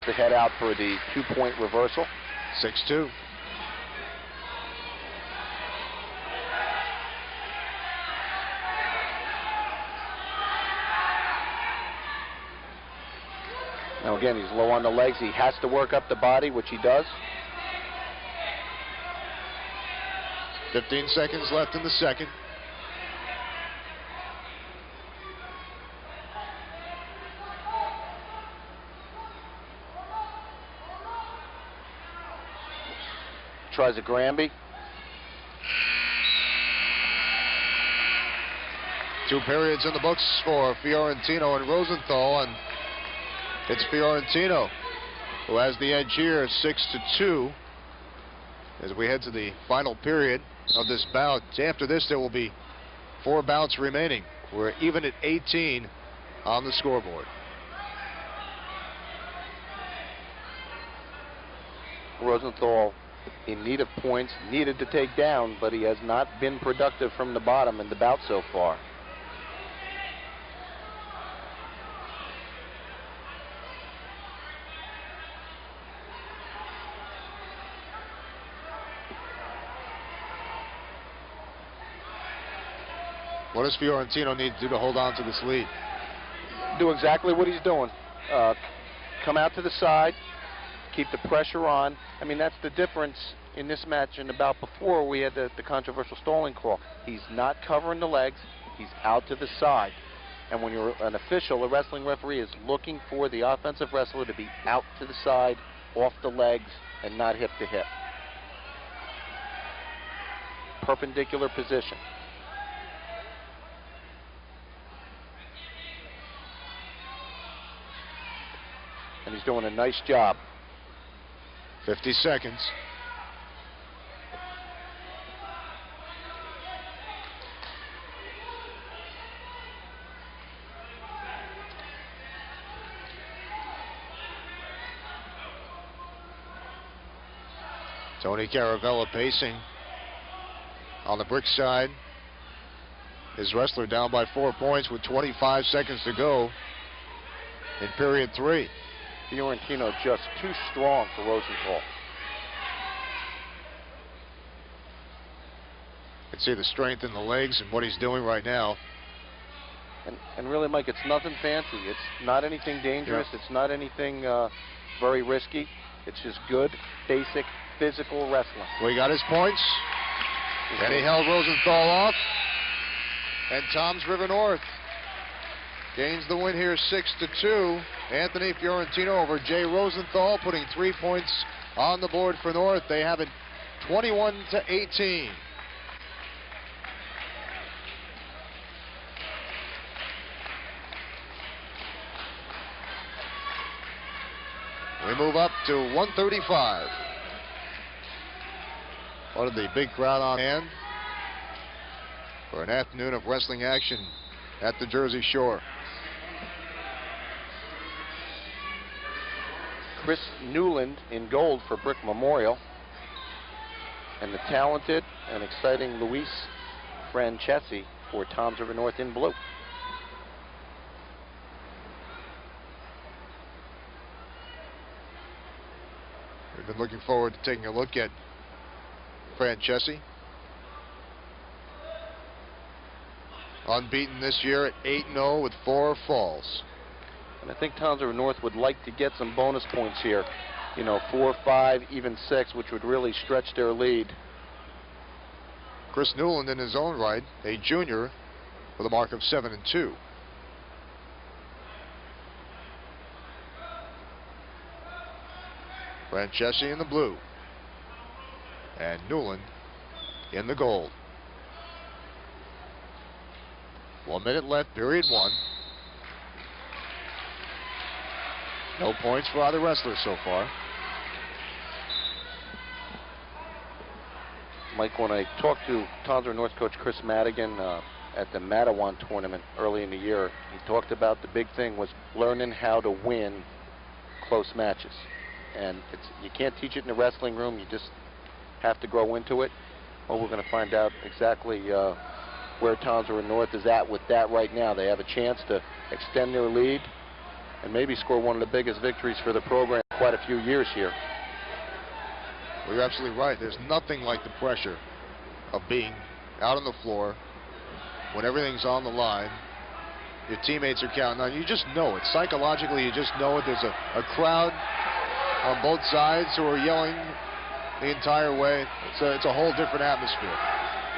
to head out for the 2-point reversal. 6-2. Now again, he's low on the legs. He has to work up the body, which he does. 15 seconds left in the second. Tries a Granby. 2 periods in the books for Fiorentino and Rosenthal, and it's Fiorentino who has the edge here, 6-2, as we head to the final period of this bout. After this, there will be 4 bouts remaining. We're even at 18 on the scoreboard. Rosenthal in need of points, needed to take down, but he has not been productive from the bottom in the bout so far. What does Fiorentino need to do to hold on to this lead? Do exactly what he's doing. Come out to the side, keep the pressure on. I mean, that's the difference in this match and about before we had the controversial stalling call. He's not covering the legs. He's out to the side. And when you're an official, a wrestling referee is looking for the offensive wrestler to be out to the side, off the legs, and not hip to hip. Perpendicular position. And he's doing a nice job. 50 seconds. Tony Caravella pacing on the brick side. His wrestler down by 4 points with 25 seconds to go in period 3. Fiorentino just too strong for Rosenthal. You can see the strength in the legs and what he's doing right now. And really, Mike, it's nothing fancy. It's not anything dangerous. Yeah. It's not anything very risky. It's just good, basic, physical wrestling. Well, he got his points. And he held Rosenthal off. And Toms River North gains the win here, 6-2. Anthony Fiorentino over Jay Rosenthal, putting 3 points on the board for North. They have it 21-18. We move up to 135. What the big crowd on hand for an afternoon of wrestling action at the Jersey Shore. Chris Newland in gold for Brick Memorial, and the talented and exciting Luis Francesi for Toms River North in blue. We've been looking forward to taking a look at Francesi. Unbeaten this year at 8-0 with 4 falls. And I think Toms River North would like to get some bonus points here. You know, 4, 5, even 6, which would really stretch their lead. Chris Newland in his own right, a junior with a mark of 7-2. Francesi in the blue. And Newland in the gold. 1 minute left, period 1. No points for either wrestler so far. Mike, when I talked to Toms River North coach Chris Madigan at the Matawan tournament early in the year, he talked about the big thing was learning how to win close matches. And you can't teach it in the wrestling room. You just have to grow into it. Well, we're going to find out exactly where Toms River North is at with that right now. They have a chance to extend their lead and maybe score one of the biggest victories for the program. quite a few years here. Well, you're absolutely right. There's nothing like the pressure of being out on the floor when everything's on the line. Your teammates are counting on you. You just know it. Psychologically, you just know it. There's a crowd on both sides who are yelling the entire way. It's a whole different atmosphere.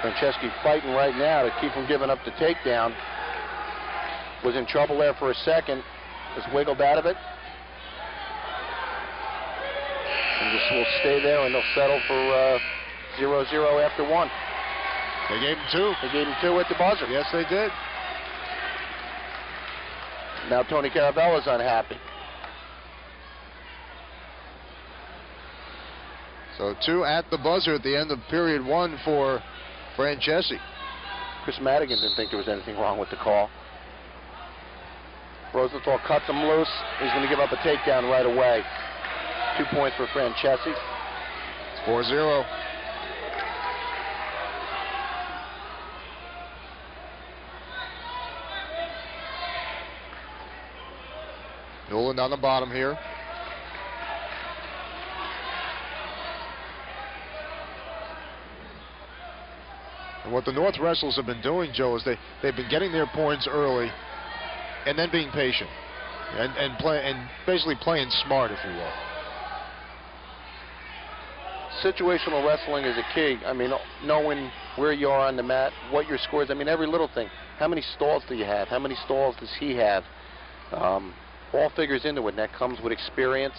Franceschi fighting right now to keep from giving up the takedown. Was in trouble there for a second. Just wiggled out of it. And just will stay there, and they'll settle for 0-0 after one. They gave him two. They gave him two at the buzzer. Yes, they did. Now Tony Caravella's unhappy. So two at the buzzer at the end of period one for Franceschi. Chris Madigan didn't think there was anything wrong with the call. Rosenthal cuts him loose. He's going to give up a takedown right away. 2 points for Franceschi. It's 4-0. Newland on the bottom here. And what the North wrestlers have been doing, Joe, is they've been getting their points early and then being patient and basically playing smart, if you will. Situational wrestling is a key. I mean, knowing where you are on the mat, what your score is. I mean, every little thing. How many stalls do you have? How many stalls does he have? All figures into it, and that comes with experience.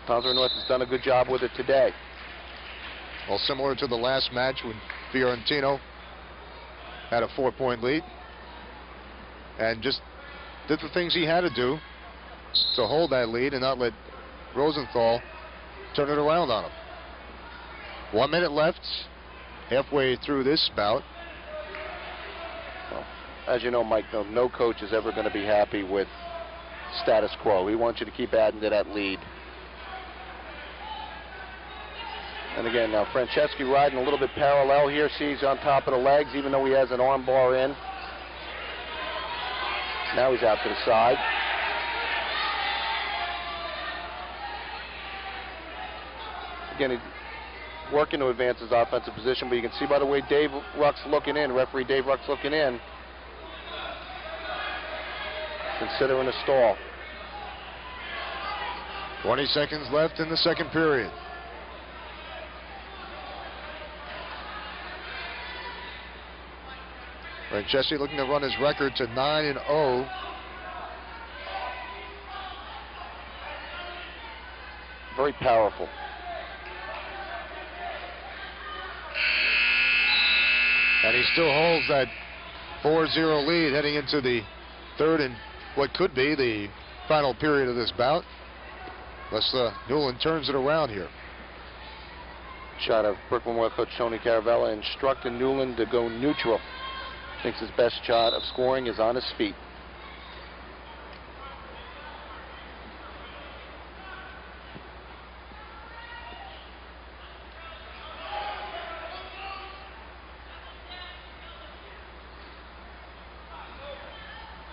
Townsville North has done a good job with it today. Well, similar to the last match when Fiorentino had a 4-point lead and just did the things he had to do to hold that lead and not let Rosenthal turn it around on him. 1 minute left, halfway through this bout. Well, as you know, Mike, no coach is ever going to be happy with status quo. He wants you to keep adding to that lead. And again, now Franceschi riding a little bit parallel here. See, he's on top of the legs, even though he has an arm bar in. Now he's out to the side. Again, he's working to advance his offensive position, but you can see by the way Dave Ruck's looking in, referee Dave Ruck's looking in, considering a stall. 20 seconds left in the second period. Franceschi looking to run his record to 9-0. Very powerful. And he still holds that 4-0 lead heading into the third and what could be the final period of this bout. Unless Newland turns it around here. Shot of Brooklyn Royal coach Tony Caravella instructing Newland to go neutral. Thinks his best shot of scoring is on his feet.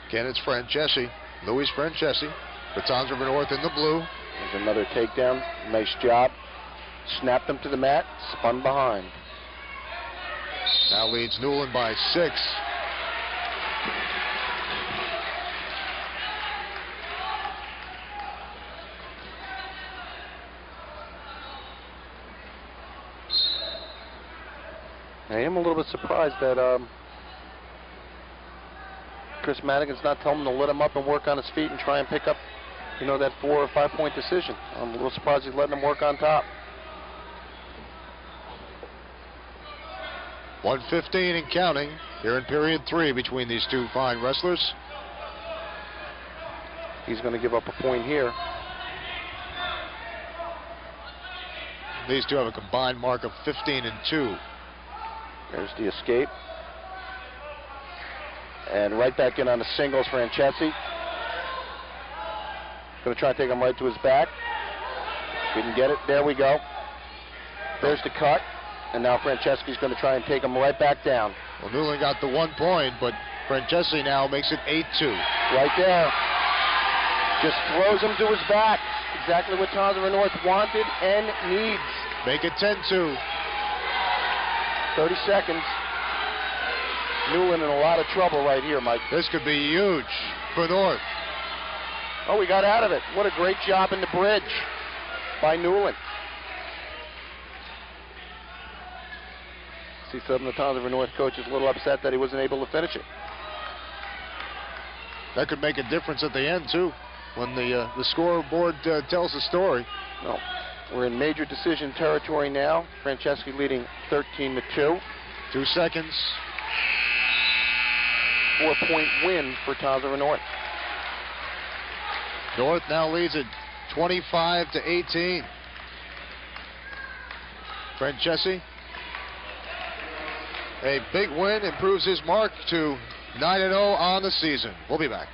Again, it's Franceschi, Luis Franceschi, for Townsville North in the blue. There's another takedown. Nice job. Snapped him to the mat, spun behind. Now leads Newland by 6. I am a little bit surprised that Chris Madigan's not telling him to let him up and work on his feet and try and pick up, you know, that 4 or 5 point decision. I'm a little surprised he's letting him work on top. 1:15 and counting here in period 3 between these two fine wrestlers. He's going to give up a point here. These two have a combined mark of 15-2. There's the escape. And right back in on the singles, Franceschi. Going to try and take him right to his back. Didn't get it. There we go. There's the cut. And now Franceschi's going to try and take him right back down. Well, Newland got the 1 point, but Franceschi now makes it 8-2. Right there. Just throws him to his back. Exactly what Townsend North wanted and needs. Make it 10-2. 30 seconds. Newland in a lot of trouble right here, Mike. This could be huge for North. Oh, we got out of it. What a great job in the bridge by Newland. See some of the Townsend North coaches a little upset that he wasn't able to finish it. That could make a difference at the end, too, when the scoreboard tells the story. No. We're in major decision territory now. Franceschi leading 13-2. 2 seconds. 4-point win for Townsend North. North now leads at 25-18. Franceschi, a big win, improves his mark to 9-0 on the season. We'll be back.